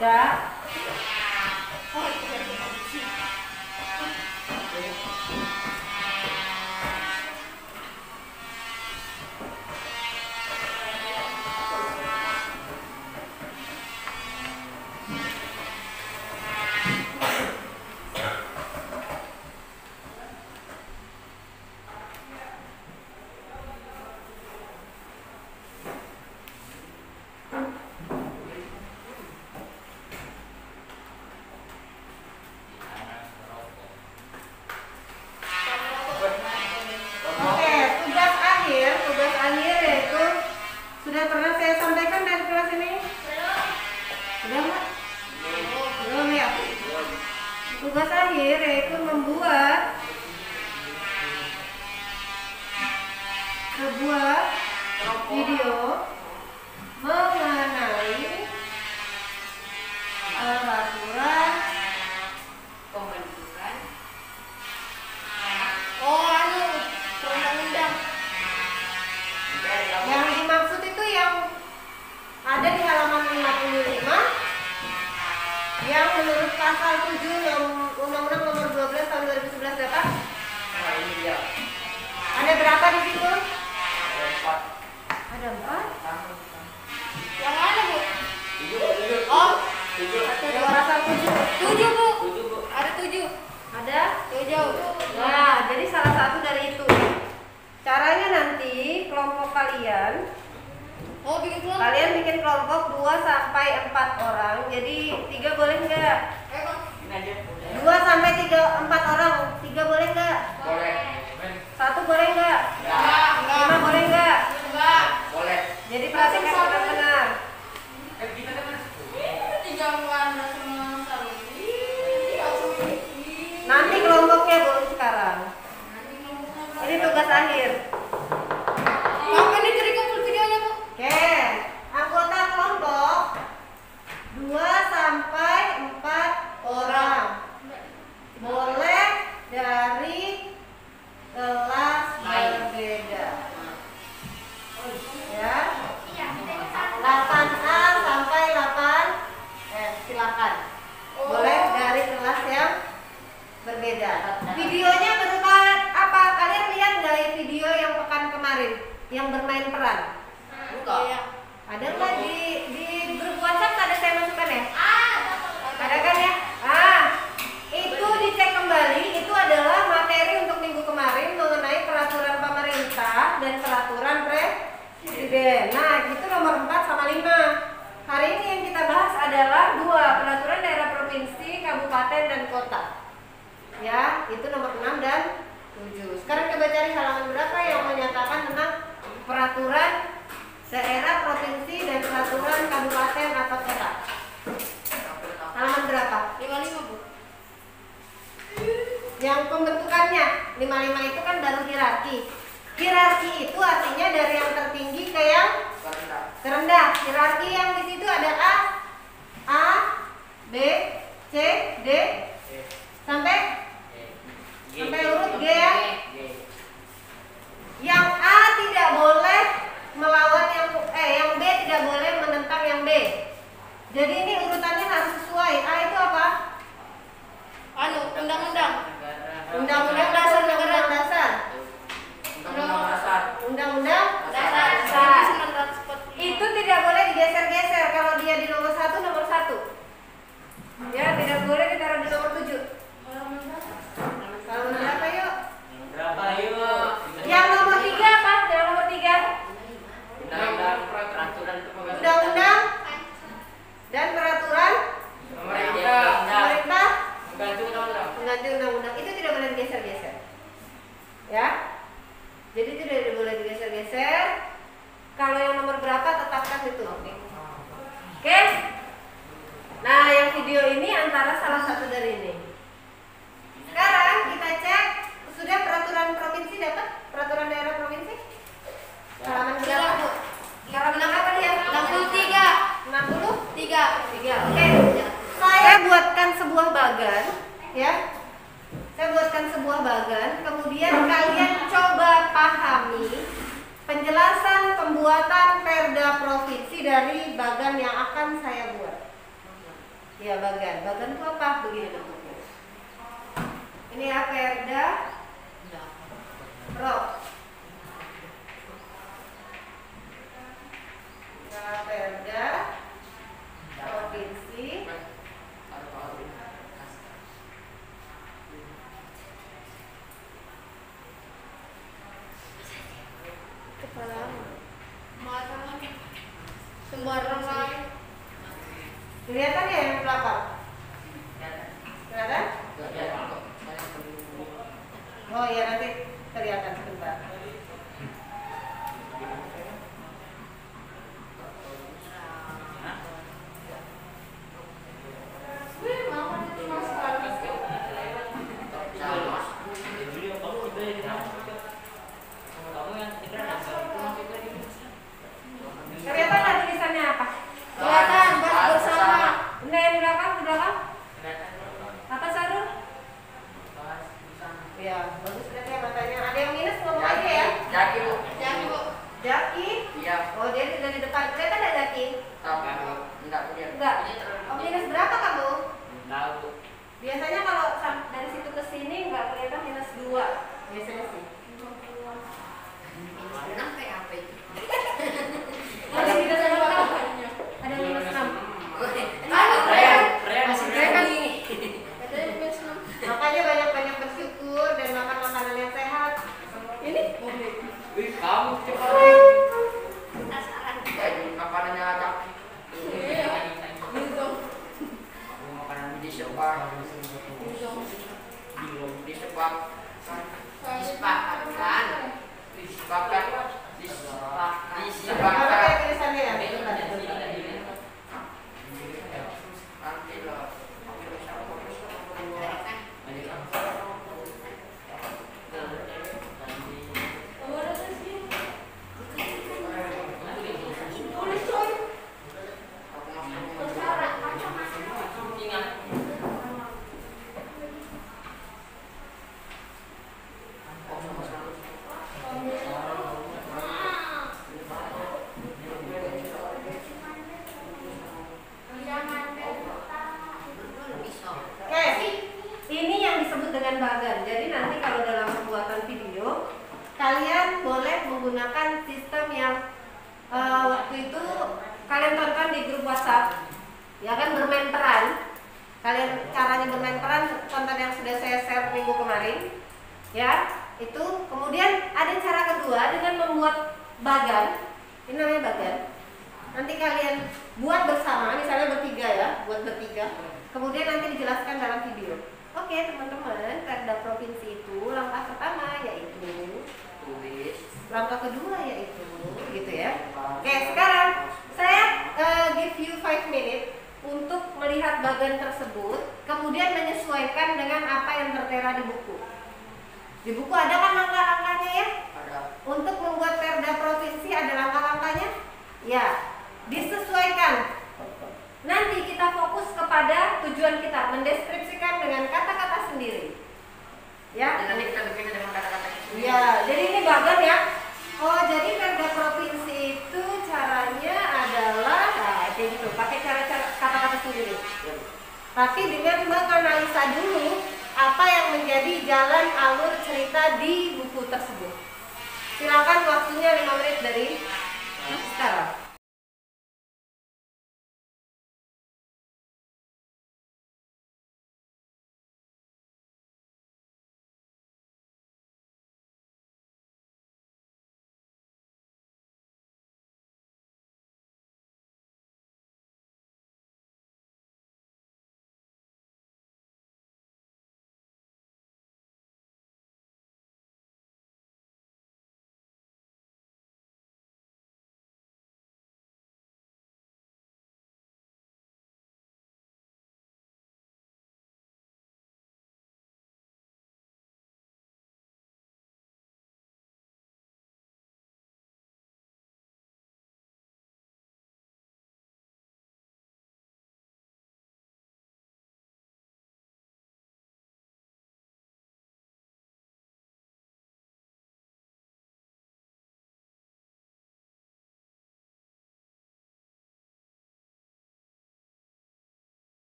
Udah. Sudah pernah saya sampaikan dari kelas ini? Sudah nggak? Belum ya? Tugas akhir yaitu membuat sebuah video mengenai peraturan pembentukan perundang-undang. Yang dimaksud itu yang ada di halaman 55 yang menurut pasal 7 Undang-Undang Nomor 12 Tahun 2011 dapat. Nah, ini dia. Ada berapa di situ? Ada 4. Ada 4. Yang mana, Bu? 7. Oh, 7. yang pasal 7. 7, Bu. 7, Bu. Ada 7. Ada 7. Nah, jadi salah satu dari itu. Caranya nanti kelompok kalian Bikin kelompok. Kalian bikin kelompok 2 sampai 4 orang. Jadi 3 boleh nggak? Ini aja. 2 sampai 4 orang. 3 boleh nggak? Boleh. 1 boleh nggak? Enggak. 5 boleh nggak? Enggak. Boleh. Jadi perhatikan benar-benar. Kita kan 3 warna semua sarung. Nanti kelompoknya belum sekarang. Ini tugas akhir. Kapan nih jadi kumpul videonya, Bu? Oke, anggota kelompok 2 sampai 4 orang. Boleh dari kelas berbeda. Ya. 8A sampai 8F, silakan. Boleh dari kelas yang berbeda. Videonya berupa apa? Kalian lihat nggak video yang pekan kemarin yang bermain peran? Enggak. Ada nggak di grup WhatsApp ada saya masukkan ya? Ada kan ya? Itu dicek kembali. Itu adalah materi untuk minggu kemarin mengenai peraturan pemerintah dan peraturan presiden. Nah, itu nomor 4 sama 5. Hari ini yang kita bahas adalah 2 peraturan daerah provinsi, kabupaten dan kota. Ya, itu nomor 6 dan 7. Sekarang coba cari halaman berapa yang menyatakan tentang peraturan daerah provinsi dan peraturan kabupaten atau kota. Halaman berapa? 55, Bu. Yang pembentukannya 55 itu kan baru hierarki. Hierarki itu artinya dari yang tertinggi ke yang terendah. Hierarki yang di situ ada A, B, C, D sampai urut G ya. Yang A tidak boleh melawan yang B tidak boleh menentang yang B. Jadi ini urutannya harus sesuai. A itu apa? Undang-undang. Undang-undang dasar, undang-undang dasar. Undang-undang dasar. Itu tidak boleh digeser-geser. Kalau dia di nomor 1, nomor 1. Ya, tidak boleh ditaruh di nomor 7. Kalau berapa yuk? Berapa yuk? Yang nomor 3 apa? Yang nomor 3? Undang-undang dan peraturan pemerintah pengganti undang-undang. Itu tidak boleh digeser-geser. Ya. Jadi tidak boleh digeser-geser. Kalau yang nomor berapa tetapkan itu. Oke? Nah, yang video ini antara salah satu dari ini. Sekarang kita cek sudah peraturan provinsi dapat? Peraturan daerah provinsi? Halaman berapa, Bu? Halaman berapa dia? 63. 63. Oke. Saya buatkan sebuah bagan, ya. Saya buatkan sebuah bagan, kemudian kalian coba pahami penjelasan pembuatan perda provinsi dari bagan yang akan saya buat. Ya, bagan. Bagan itu apa? Begini bentuknya. Ini ya Perda Pro. Perda Provinsi Kepala. Mata. Sembarang lain. kelihatan ya yang belakang? Kelihatan? Oh iya, nanti kelihatan sebentar. Kelihatan nggak tulisannya apa? Kelihatan bersama. Benda yang di belakang? Apa Sarul? Ya, bagus lihat ya matanya. Ada yang minus ngomong aja ya. Jaki bu. Jangan bu. Jaki? Iya. Oh, dia dari depan. Kelihatan nggak Jaki? Tapi enggak punya. Enggak. Oh, minus berapa kamu? Tahu bu. Biasanya kalau dari situ ke sini nggak kelihatan minus 2. Biasanya sih. Enam kayak apa itu? Ada minus berapa? Ada minus 6. Katanya minus 6. Makanya banyak-banyak bersyukur dan makan makanan yang sehat. Ini? Wih kamu cepat. Penasaran. Makanannya acak. Iya. Gitu. Makanan di sepak. Gitu. Di sepak. Disepakatkan. Disepakkan. Apa Disepakkan. kayak tulisannya ya? Nanti lah. Oke, ini yang disebut dengan bagan. Jadi nanti kalau dalam pembuatan video, kalian boleh menggunakan sistem yang waktu itu kalian tonton di grup WhatsApp. Ya kan, bermain peran. Kalian caranya bermain peran, tonton yang sudah saya share minggu kemarin. Ya, itu. Kemudian ada cara kedua dengan membuat bagan. Ini namanya bagan. Nanti kalian buat bersama, misalnya bertiga ya, buat bertiga. Kemudian nanti dijelaskan dalam video. Oke teman-teman, Perda Provinsi itu langkah pertama yaitu Tulis. langkah kedua yaitu gitu ya. Oke, sekarang saya give you 5 minutes untuk melihat bagan tersebut, kemudian menyesuaikan dengan apa yang tertera di buku. Di buku ada kan langkah-langkahnya ya? Ada. Untuk membuat Perda Provinsi ada langkah-langkahnya? Ya, disesuaikan. Nanti kita fokus kepada tujuan kita, mendeskripsikan dengan kata-kata sendiri. Ya. Nanti kita bikin dengan kata-kata itu. Ya, jadi ini bagan ya. Oh, jadi Perda Provinsi itu caranya adalah kayak gitu, pakai cara-cara kata-kata sendiri. Tapi dengan menganalisa dulu apa yang menjadi jalan alur cerita di buku tersebut. Silakan, waktunya 5 menit dari sekarang.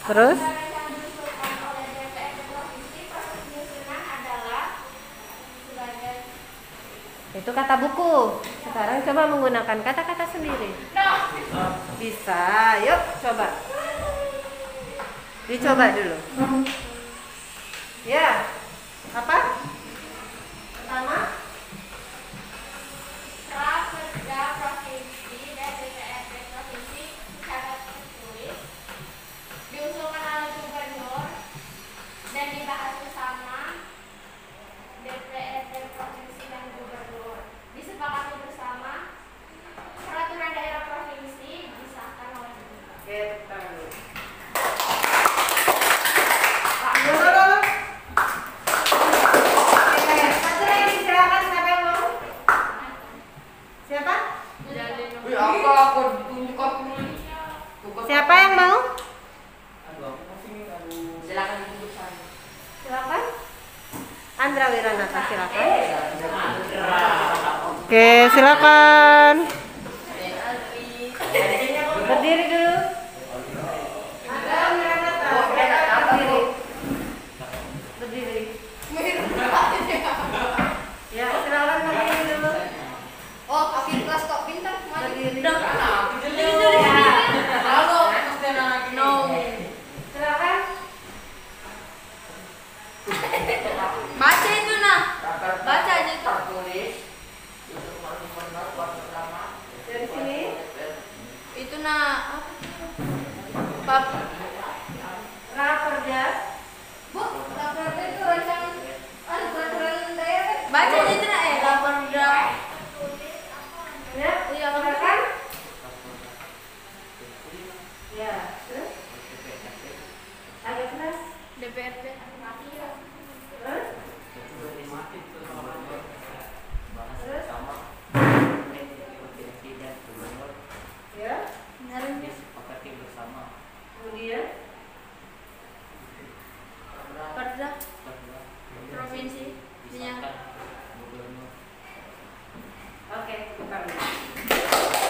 Terus? Itu kata buku. Sekarang coba menggunakan kata-kata sendiri. Bisa, yuk coba. Dicoba dulu. Ya, apa? Pertama, Raperda Provinsi dan DPRD Provinsi secara tertulis diusulkan oleh Gubernur dan dibahas bersama DPRD Provinsi dan Gubernur. Disepakati bersama peraturan daerah provinsi disahkan oleh Gubernur. oke, tangan dulu. Satu lagi silakan, siapa yang mau? Siapa? Siapa yang mau? Silakan. Andra Wiranata, silakan. Oke, silakan. Berdiri dulu. Andra Wiranata, berdiri. Berdiri. Ya, silakan berdiri dulu. Oh, akhir kelas kok pintar. Berdiri. No. Silakan. Baca itu nah. Baca aja itu. Dari sini. Itu nah. Bab. Raperda. Bu, Raperda itu rancangan peraturan daerah. Baca aja itu nah. Raperda. Ya, Iya, silakan. Ya, terus? Agak keras. DPRD. Terus? Terus? Ya, kemudian? Perda provinsi menyangkut. Oke, bukan.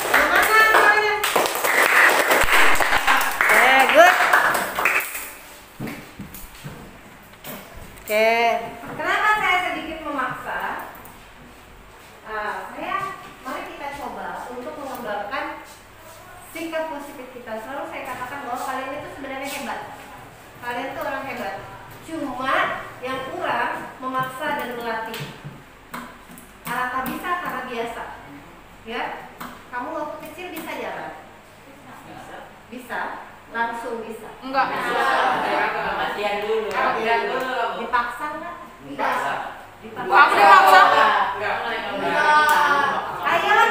Mana suaranya? Good. Oke, kenapa saya sedikit memaksa? Mari kita coba untuk mengembangkan sikap positif kita. Selalu saya katakan bahwa kalian itu sebenarnya hebat. Kalian tuh orang hebat. Cuma yang kurang memaksa dan melatih. Alangkah bisa karena biasa. Ya, kamu waktu kecil bisa jalan? Bisa, langsung bisa. Enggak. Latihan dulu. Dipaksa nggak? Dipaksa. Aku dipaksa. Ayo nak.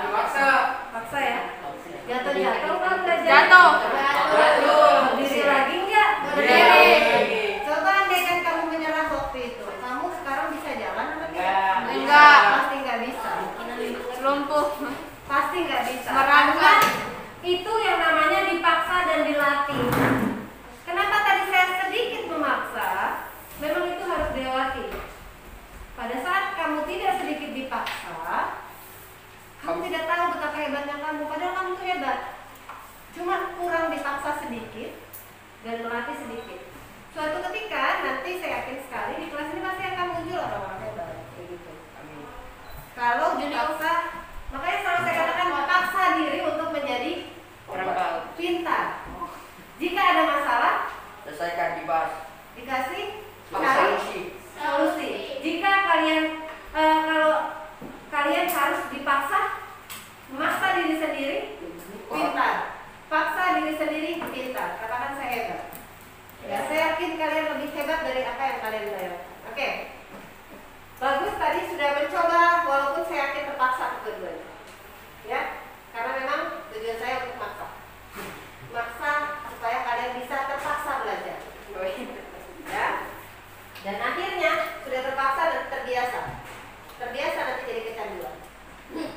Dipaksa. Paksa ya. Jatuh kan belajar. Jatuh. Berdiri lagi nggak? Berdiri. Coba andaikan kamu menyerah waktu itu, kamu sekarang bisa jalan atau tidak? Enggak. Pasti nggak bisa. Lumpuh. Pasti nggak bisa. Meragukan. Karena itu yang namanya dipaksa dan dilatih. Kenapa tadi saya sedikit memaksa? Memang itu harus dilewati. Pada saat kamu tidak sedikit dipaksa, kamu tidak tahu betapa hebatnya kamu. Padahal kamu tuh hebat. Cuma kurang dipaksa sedikit dan melatih sedikit. Suatu ketika nanti saya yakin sekali di kelas ini pasti akan muncul orang-orang hebat kayak gitu. Kalau dipaksa, makanya selalu saya katakan paksa diri untuk menjadi pintar. Jika ada masalah, Selesaikan dibahas. dikasih cari solusi. Jika kalau kalian harus dipaksa, memaksa diri sendiri, pintar. Paksa diri sendiri, pintar. Katakan saya hebat. Ya, saya yakin kalian lebih hebat dari apa yang kalian bayangkan. Oke. Bagus, tadi sudah mencoba walaupun saya yakin terpaksa kedua-duanya. Ya, karena memang tujuan saya untuk maksa. Maksa supaya kalian bisa terpaksa belajar. Ya. Dan akhirnya sudah terpaksa dan terbiasa. Terbiasa nanti jadi kecanduan.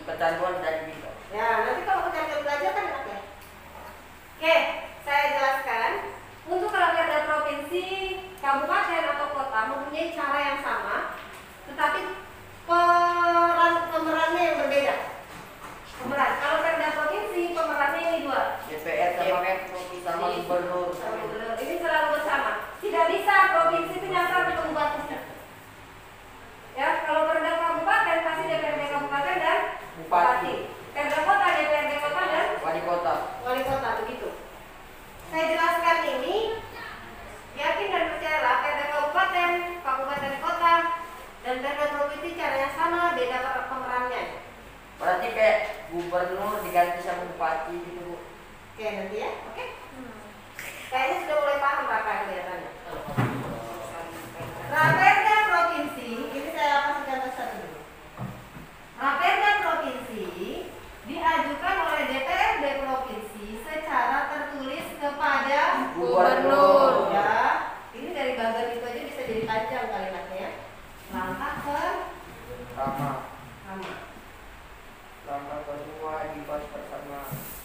Kecanduan dari kita. Ya, nanti kalau kecanduan belajar kan enak ya. Oke, saya jelaskan. Untuk Raperda provinsi, kabupaten atau kota mempunyai cara yang sama, tetapi pemerannya yang berbeda. Pemeran. Kalau Perda sama gubernur. Ini selalu bersama. Tidak bisa provinsi itu nyasar ke bupatinya. Ya, kalau perda kabupaten pasti DPRD kabupaten dan bupati. Perda kota DPRD kota dan Wali kota. wali kota, begitu. Saya jelaskan ini, yakin dan percayalah perda kabupaten, kabupaten kota, dan perda provinsi caranya sama, beda pemerannya. Berarti kayak gubernur diganti sama bupati gitu Bu. Oke, nanti ya, oke? Kayaknya sudah mulai paham Raka kelihatannya. Raperda provinsi, ini saya kasih contoh satu dulu. Raperda provinsi diajukan oleh DPRD provinsi secara tertulis kepada Gubernur. Ya, ini dari bagian itu aja bisa jadi panjang kalimatnya. Langkah Sama. pertama. Langkah kedua dibahas bersama.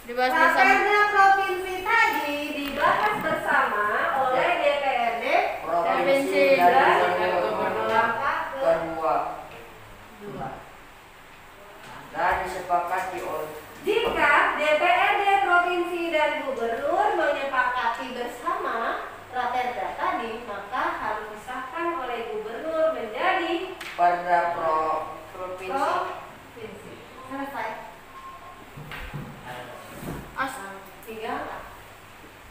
Dibahas bersama. Raperda provinsi tadi dibahas bersama oleh DPRD Provinsi dan dan gubernur. langkah Kedua. kedua. Dan disepakati oleh Jika DPRD provinsi dan gubernur menyepakati bersama raperda tadi, maka harus disahkan oleh gubernur menjadi perda provinsi. provinsi. Selesai. Tinggal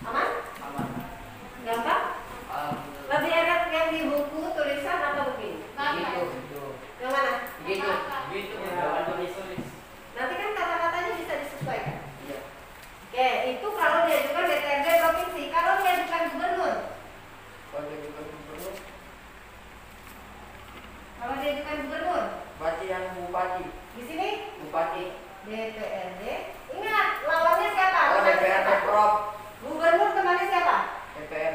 aman? Gampang? Lebih enak yang di buku tulisan atau begini? Gitu. Yang mana? Gitu. Gitu. Jangan tulis. Nanti kan kata-katanya bisa disesuaikan. Iya. Oke, itu kalau diajukan DPRD provinsi. Kalau diajukan gubernur, Kalau diajukan gubernur, kalau diajukan gubernur, berarti yang bupati. di sini Bupati. DPRD. Ingat, lawannya siapa? Oh, Temannya DPRD siapa? Prop. Gubernur temannya siapa? DPR.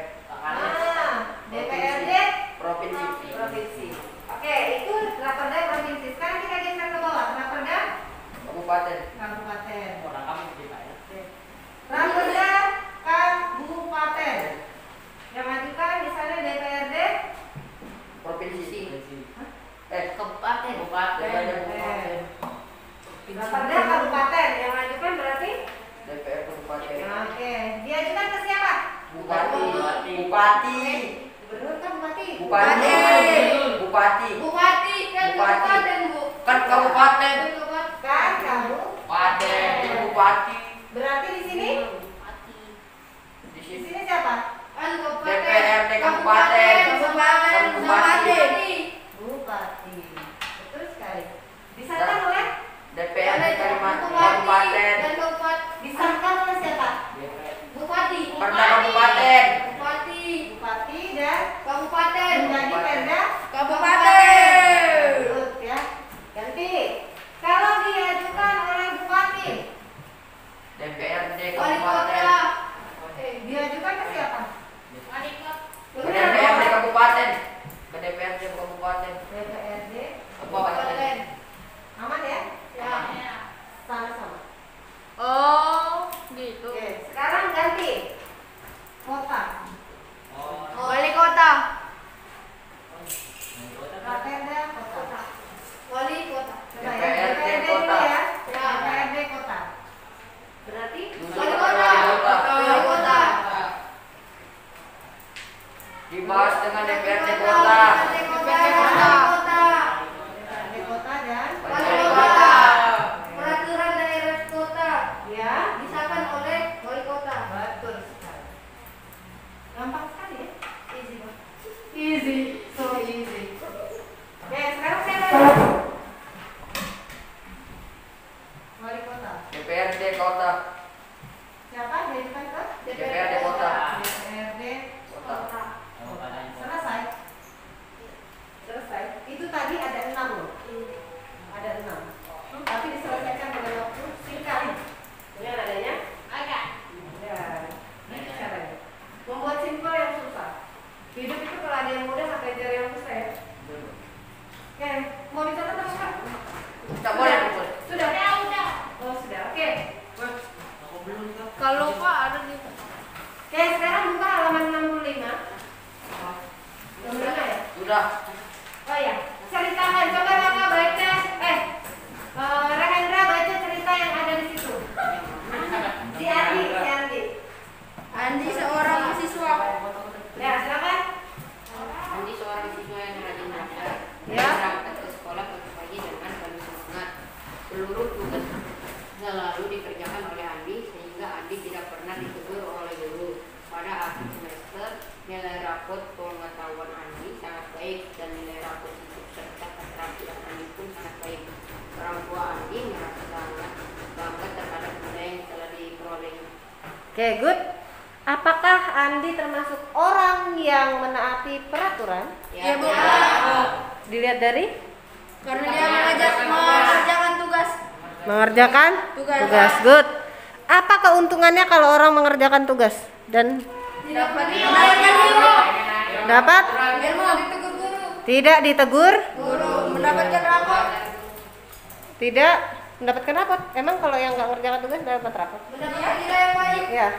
DPRD Provinsi. provinsi. Oke, itu raperda provinsi. Sekarang kita geser ke bawah. Raperda Kabupaten. kabupaten. Orang kamu kita ya. Raperda kabupaten. Yang ajukan misalnya DPRD Provinsi. Kabupaten. Kabupaten. Raperda kabupaten. Yang ajukan berarti? DPR Kabupaten. Oke, diajukan ke siapa? Bupati. Bupati. Gubernur kan bupati. Bupati. Bupati. Bupati kan Bupati. kabupaten, Bu. Kan kabupaten. Kan kamu. Paten. Bupati. Berarti di sini? Bupati. Di Di sini. sini siapa? Kan kabupaten. DPRD kabupaten. Kabupaten. Bupati. Bupati. Betul sekali. Disahkan oleh? DPRD Kalimantan Kabupaten. Kabupaten. Dan kabupaten. Disahkan oleh siapa? Bupati. Perda Kabupaten. Bupati. Bupati dan Kabupaten. menjadi perda Kabupaten. Good, ya. Ganti. Kalau diajukan oleh bupati, DPRD Wali Kabupaten. kota. diajukan ke siapa? Wali kota. Ke DPRD Kabupaten. Ke DPRD Kabupaten. DPRD. Kabupaten. Aman ya? Ya. Sama-sama. Oh, gitu. Oke, sekarang ganti. Kota. Wali kota. Raperda kota. Wali kota. Coba ya. DPRD DPRD kota. dulu ya. Ya. DPRD kota. Berarti Wali kota. Wali kota. Dibahas dengan DPRD kota. DPRD kota. DPRD kota dan Wali kota. Peraturan daerah kota ya. disahkan oleh wali kota. Betul sekali. Gampang sekali ya? Easy banget. Easy, so easy. Oke, sekarang saya tanya. Wali kota. DPRD kota. Siapa diajukan ke? DPRD kota. DPRD Kota. kota. Selesai. Selesai. Itu tadi ada 6 loh. Ada 6. Tapi diselesaikan dengan waktu singkat. Dengan adanya Agak. ya, ini caranya. Membuat simpel yang susah. Hidup itu kalau ada yang mudah pakai jari yang susah ya. Oke, mau dicatat apa enggak? Tak boleh. Sudah. Udah. Oh sudah. Oke. Kalau lupa ada di. Oke, sekarang buka halaman 65. Yang mana ya? Sudah. Oh ya, ceritakan. Coba Raka baca. Rahendra baca cerita yang ada di situ. Si Andi. Andi seorang siswa. Ya, silakan. Andi seorang siswa yang rajin belajar. Ya. Berangkat ke sekolah pagi-pagi dengan penuh semangat. Seluruh tugas selalu dikerjakan oleh Andi sehingga Andi tidak pernah ditegur oleh guru. Pada akhir semester, nilai rapot pengetahuan Andi sangat baik dan nilai rapot hidup serta keterampilan Andi pun sangat baik. Orang tua Andi merasa sangat bangga terhadap nilai yang telah diperolehnya. Oke, good. Apakah Andi termasuk orang yang menaati peraturan? Ya, Bu. Dilihat dari Karena dia mengerjakan tugas. mengerjakan Tugas. Good. Apa keuntungannya kalau orang mengerjakan tugas dan Dapat mendapatkan ilmu. dapat Ilmu ditegur guru. tidak ditegur, Guru mendapatkan rapor. tidak mendapatkan rapot? Emang kalau yang nggak mengerjakan tugas dapat rapot? Mendapatkan nilai yang baik. Ya.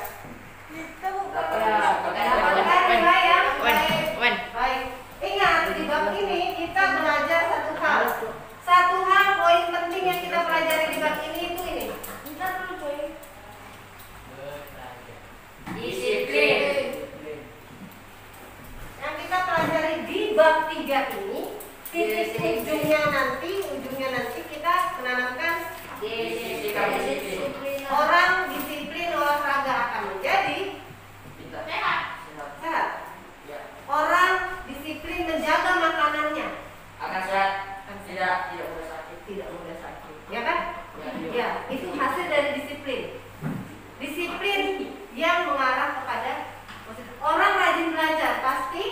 Dapatkan nilai yang baik. Baik. Ingat, di bab ini kita belajar satu hal. Satu hal poin penting yang kita pelajari di bab ini itu ini. Disiplin. Yang kita pelajari di bab 3 ini, titik ujungnya nanti kita menanamkan Disiplin. orang disiplin olahraga akan menjadi sehat. Orang disiplin menjaga makanannya Akan sehat. Tidak mudah sakit. tidak mudah sakit, ya kan? Ya, itu hasil dari disiplin. Disiplin yang mengarah kepada orang rajin belajar pasti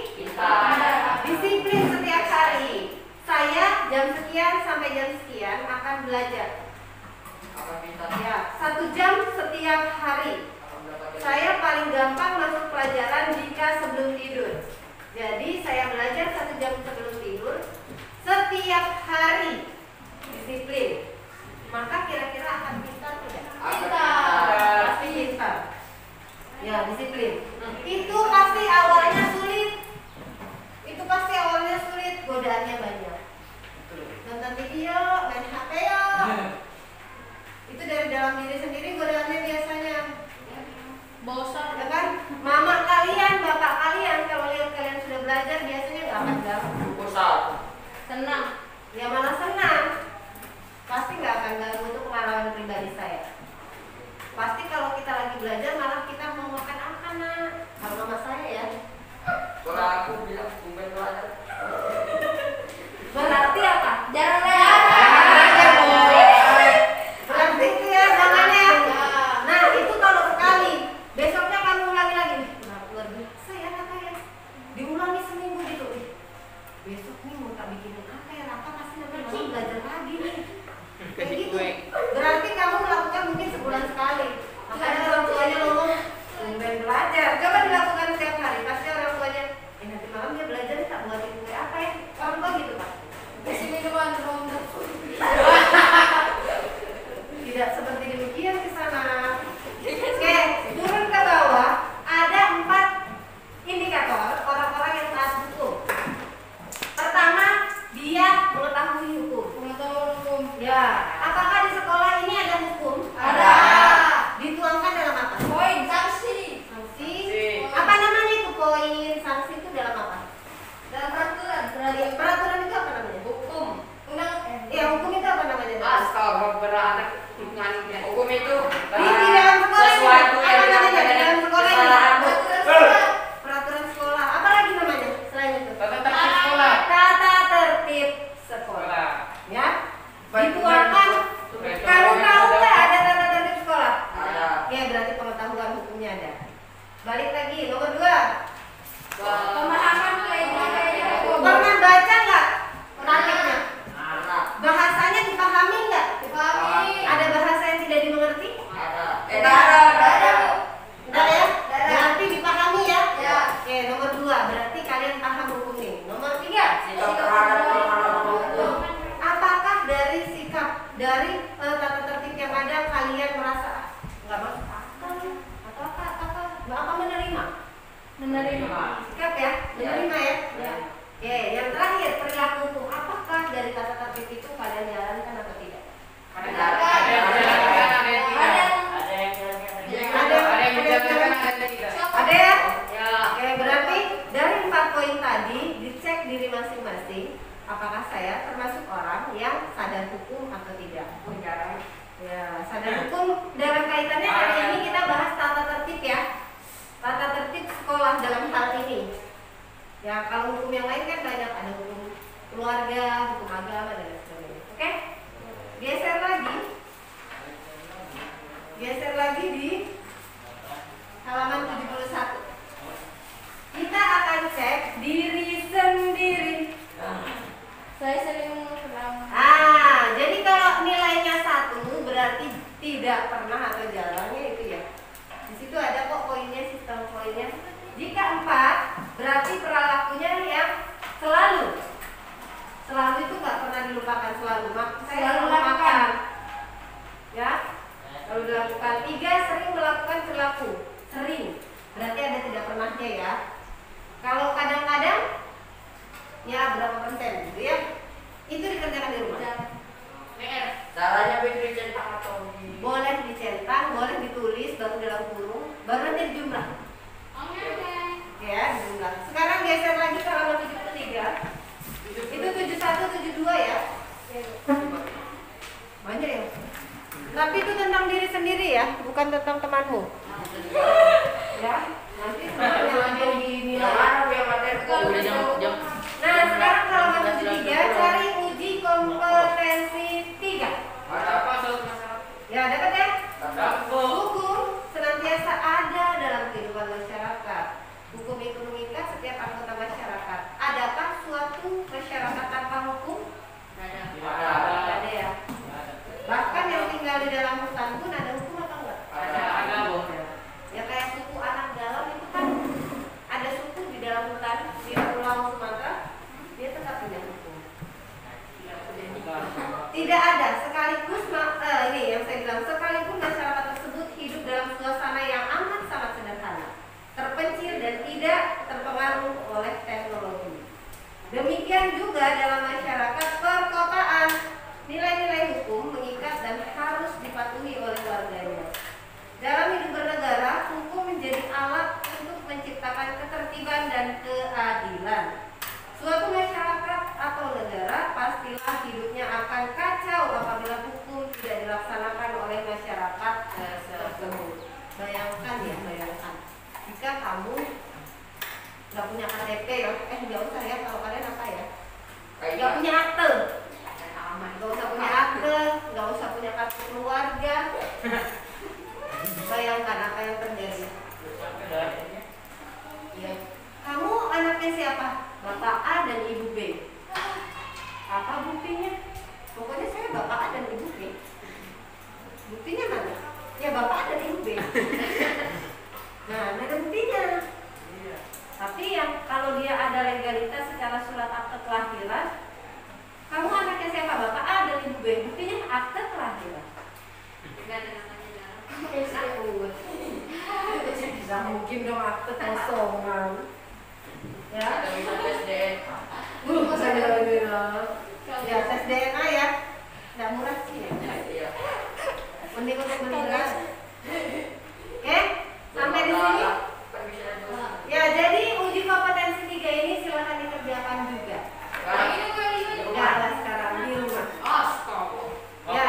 disiplin setiap hari. Saya jam sekian sampai jam sekian akan belajar. Akan pintar. Ya, 1 jam setiap hari. Akan mendapatkan. Saya paling gampang masuk pelajaran jika sebelum tidur. Jadi saya belajar 1 jam sebelum tidur setiap hari. Disiplin. Maka kira-kira akan pintar tidak? Pasti pintar. Ya, disiplin. Itu pasti awalnya sulit. Godaannya banyak. Nonton video, main HP yo. Itu dari dalam diri sendiri godaannya biasanya. Bosan. Ya kan? Mama kalian, bapak kalian kalau lihat kalian sudah belajar biasanya nggak akan ganggu. Bosan. Senang. Ya malah senang. Pasti nggak akan ganggu, itu pengalaman pribadi saya. Pasti kalau kita lagi belajar malah kita mau makan apa nak? Kalau mama saya ya. Kalau aku bilang tumben belajar. Berarti apa? Jarang belajar. Berarti itu ya jangannya. Nah itu kalau sekali, besoknya kamu ulangi lagi. Nah, luar biasa ya Raka ya. Diulangi seminggu gitu. Besok nih mau tak bikinin apa ya Raka, pasti nanti malam belajar lagi nih. Kayak gitu. Berarti kamu melakukan mungkin sebulan sekali. Makanya orang tuanya ngomong tumben belajar. Coba dilakukan setiap hari. Pasti orang tuanya, nanti malam dia belajar tak buatin kue apa ya? Orang tua gitu Pak. Kasih minuman dong. Tidak seperti demikian ke sana. Oke, turun ke bawah ada 4 indikator orang-orang yang taat hukum. Pertama, dia mengetahui hukum. Pengetahuan hukum. Ya, apakah di sekolah ini ada hukum? Ada. Dituangkan dalam apa? Poin sanksi. Sanksi. Apa namanya itu poin sanksi itu dalam apa? Dalam peraturan. Peraturan itu apa namanya? Hukum. Ya, hukum itu apa namanya? Astaga, beranak hukum itu Di dalam sekolah ini, sesuatu apa yang namanya? Di dilakukan dalam sekolah ini. kesalahan. Peraturan sekolah. Apa lagi namanya selain itu? Tata tertib sekolah. Tata tertib sekolah. Ya. Dituangkan. Kamu tahu nggak ada tata tertib sekolah? Ada. Ya, berarti pengetahuan hukumnya ada. Balik lagi nomor 2. Pemahaman nilai-nilai hukum. Pernah baca nggak tatibnya? Ada. Bahasanya dipahami nggak? Dipahami. Ada bahasa yang tidak dimengerti? Ada. Ada. Enggak ya? Ada. Berarti dipahami ya? Ya. Oke, nomor 2 berarti kalian paham hukum ini. Nomor 3. Sikap terhadap hukum. Apakah dari sikap dari tata tertib yang ada kalian merasa nggak masuk akal atau apa menerima? Menerima. Sikap ya, menerima ya. Ya. Oke, yang terakhir perilaku hukum. Apakah dari tata tertib itu kalian jalankan atau tidak? Ada yang Ada yang Ada ya? Ya. Oke, berarti dari 4 poin tadi dicek diri masing-masing apakah saya termasuk orang yang sadar hukum atau tidak. Ya, sadar hukum dalam kaitannya hari ini kita bahas tata tertib ya. Tata tertib sekolah dalam hal ini. Ya, kalau hukum yang lain kan banyak, ada hukum keluarga, hukum agama dan lain sebagainya. Oke? Geser lagi di halaman 71. Kita akan cek diri sendiri. Saya sering pernah. Jadi kalau nilainya 1 berarti tidak pernah atau jalannya itu ya. Di situ ada kok poinnya, sistem poinnya. Jika 4 berarti perilakunya yang selalu. Selalu itu nggak pernah dilupakan, selalu. Selalu lakukan. Ya. Kalau dilakukan. 3 sering melakukan perilaku. Sering. Berarti ada tidak pernahnya ya. Kalau kadang-kadang ya berapa persen gitu ya. Itu dikerjakan di rumah. Caranya begitu dicetak atau Boleh dicetak, boleh ditulis baru dalam kurung, baru nanti dijumlah. Ya, dijumlah. Sekarang geser lagi ke halaman 73. Itu 71, 72 ya. Banyak ya. Tapi itu tentang diri sendiri ya, bukan tentang temanmu. Ya, nanti semuanya ada di nilai. Nah, sekarang halaman 73 cari uji kompetensi 3. Ya, dapat ya? Hukum senantiasa ada dalam kehidupan masyarakat. Hukum itu mengikat setiap anggota masyarakat. Adakah suatu masyarakat tanpa hukum? Tidak ada ya. Bahkan yang tinggal di dalam hutan pun ada hukum atau enggak? Ya kayak suku anak dalam itu kan ada suku di dalam hutan di Pulau Sumatera, dia tetap punya hukum. Tidak ada sekaligus ini yang saya bilang, sekalipun masyarakat tersebut hidup dalam suasana yang amat sangat sederhana, terpencil dan tidak terpengaruh oleh teknologi. Demikian juga dalam masyarakat perkotaan, nilai-nilai hukum mengikat dan harus dipatuhi oleh warganya. Dalam hidup bernegara, hukum menjadi alat untuk menciptakan ketertiban dan keadilan. Suatu masyarakat atau negara pastilah hidupnya akan kacau apabila hukum tidak dilaksanakan oleh masyarakat tersebut. Bayangkan ya, bayangkan. Jika kamu nggak punya KTP ya, nggak usah ya, kalau kalian apa ya? Nggak punya akte. Nggak usah punya akte, nggak usah punya kartu keluarga. Bayangkan apa yang terjadi. Ya. Kamu anaknya siapa? Bapak A dan Ibu B. Apa buktinya? Pokoknya saya Bapak A dan Ibu B. Buktinya mana? Ya Bapak A dan Ibu B. Nah, ada buktinya. Tapi yang kalau dia ada legalitas secara surat akte kelahiran, kamu anaknya siapa? Bapak A dan Ibu B. Buktinya akte kelahiran. Bisa mungkin dong akte kosongan. Ya. Ya, tes DNA ya. Nggak murah sih ya. Mending untuk beli beras. Oke, sampai di sini. Ya, jadi uji kompetensi 3 ini silakan dikerjakan juga. Ya, sekarang di rumah. Ya,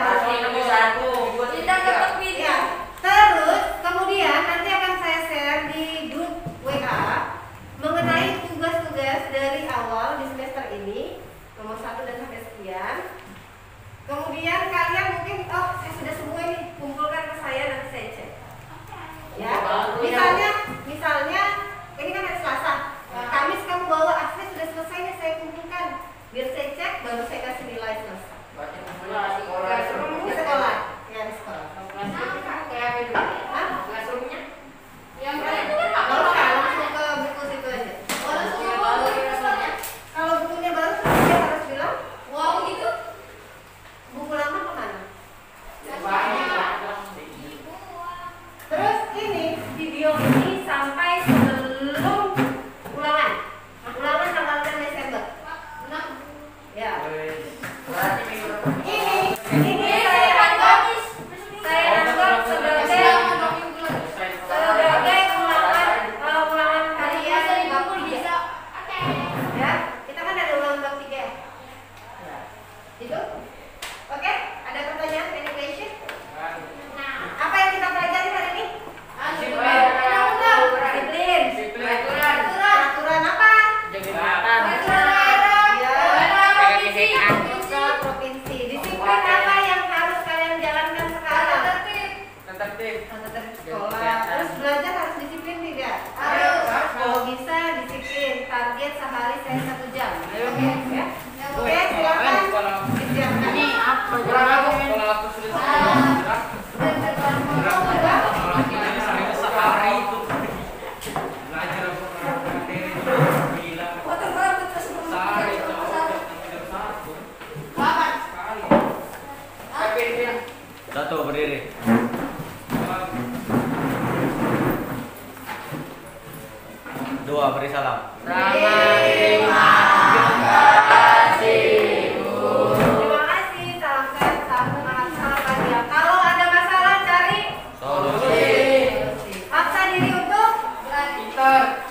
ya. Terus kemudian nanti akan saya share di grup WA mengenai tugas-tugas dari awal di semester ini, nomor 1 dan sampai sekian. Kemudian kalian mungkin, saya sudah semua ini, kumpulkan ke saya nanti saya cek. Ya, misalnya Doa beri salam. Terima kasih, Bu. Terima kasih, salam sehat, salam bahagia. Kalau ada masalah cari Solusi. paksa diri untuk Pintar.